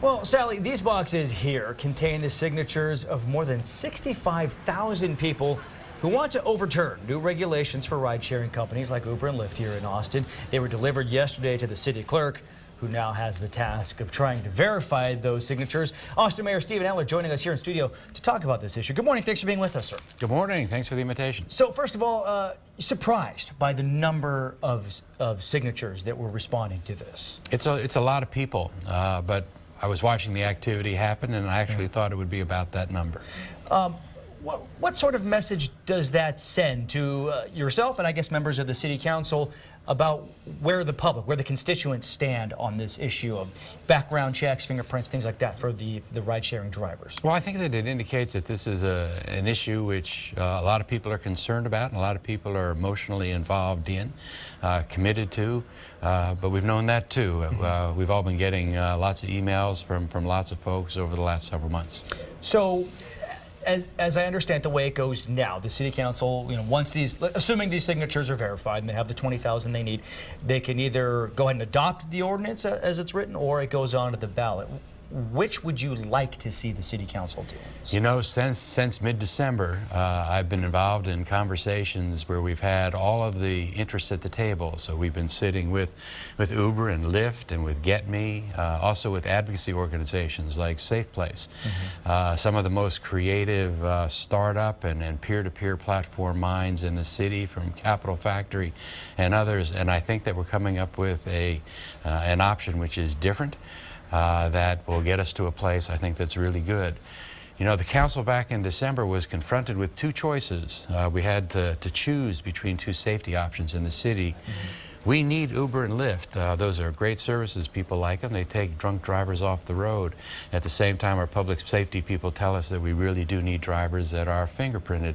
Well, Sally, these boxes here contain the signatures of more than 65,000 people who want to overturn new regulations for ride-sharing companies like Uber and Lyft here in Austin. They were delivered yesterday to the city clerk, who now has the task of trying to verify those signatures. Austin Mayor Stephen Adler joining us here in studio to talk about this issue. Good morning. Thanks for being with us, sir. Good morning. Thanks for the invitation. So first of all, surprised by the number of signatures that were responding to this? It's a lot of people, but I was watching the activity happen, and I actually thought it would be about that number. What sort of message does that send to yourself and I guess members of the City Council about where the public, where the constituents stand on this issue of background checks, fingerprints, things like that for the ride-sharing drivers? Well, I think that it indicates that this is an issue which a lot of people are concerned about and a lot of people are emotionally involved in, committed to, but we've known that too. We've all been getting lots of emails from lots of folks over the last several months. So, as I understand the way it goes now, the City Council, once assuming these signatures are verified and they have the 20,000 they need, they can either go ahead and adopt the ordinance as it's written, or it goes on to the ballot. Which would you like to see the City Council do? You know, since mid-December, I've been involved in conversations where we've had all of the interests at the table. So we've been sitting with Uber and Lyft and with Get Me, also with advocacy organizations like Safe Place. Some of the most creative startup and peer-to-peer platform minds in the city, from Capital Factory and others. And I think that we're coming up with an option which is different. That will get us to a place I think that's really good. You know, the council back in December was confronted with two choices. We had to choose between two safety options in the city. We need Uber and Lyft. Those are great services. People like them. They take drunk drivers off the road. At the same time, our public safety people tell us that we really do need drivers that are fingerprinted.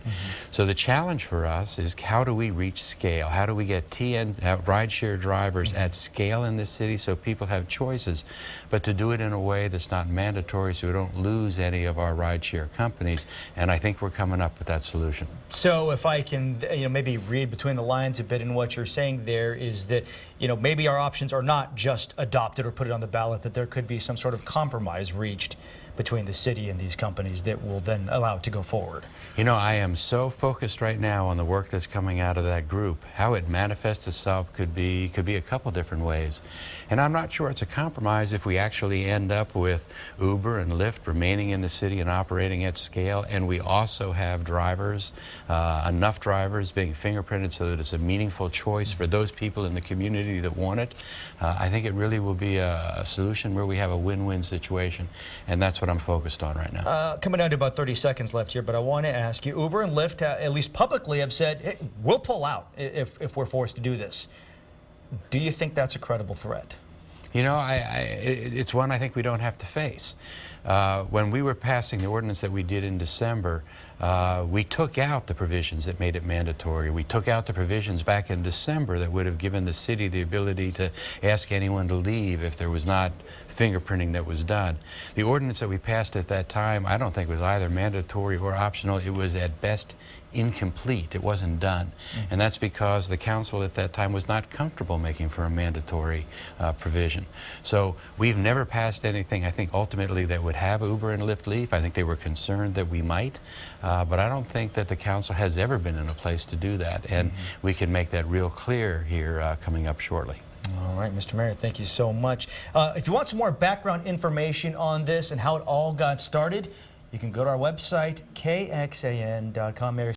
So the challenge for us is, how do we reach scale? How do we get rideshare drivers at scale in this city so people have choices, but to do it in a way that's not mandatory so we don't lose any of our rideshare companies? And I think we're coming up with that solution. So if I can maybe read between the lines a bit in what you're saying there, is that maybe our options are not just adopted or put it on the ballot, that there could be some sort of compromise reached between the city and these companies that will then allow it to go forward. You know, I am so focused right now on the work that's coming out of that group. How it manifests itself could be a couple different ways. And I'm not sure it's a compromise if we actually end up with Uber and Lyft remaining in the city and operating at scale, and we also have drivers, enough drivers being fingerprinted so that it's a meaningful choice for those people in the community that want it. I think it really will be a solution where we have a win-win situation, and that's what I'm focused on right now. Coming down to about 30 seconds left here, but I want to ask you, Uber and Lyft, at least publicly, have said, hey, we'll pull out if we're forced to do this. Do you think that's a credible threat? You know, it's one I think we don't have to face. When we were passing the ordinance that we did in December, we took out the provisions that made it mandatory. We took out the provisions back in December that would have given the city the ability to ask anyone to leave if there was not fingerprinting that was done. The ordinance that we passed at that time, I don't think was either mandatory or optional. It was at best incomplete. It wasn't done. And that's because the council at that time was not comfortable making for a mandatory provision. So we've never passed anything, I think, ultimately that would have Uber and Lyft leave. I think they were concerned that we might, but I don't think that the council has ever been in a place to do that, and we can make that real clear here coming up shortly. All right, Mr. Mayor, thank you so much. If you want some more background information on this and how it all got started, you can go to our website, kxan.com.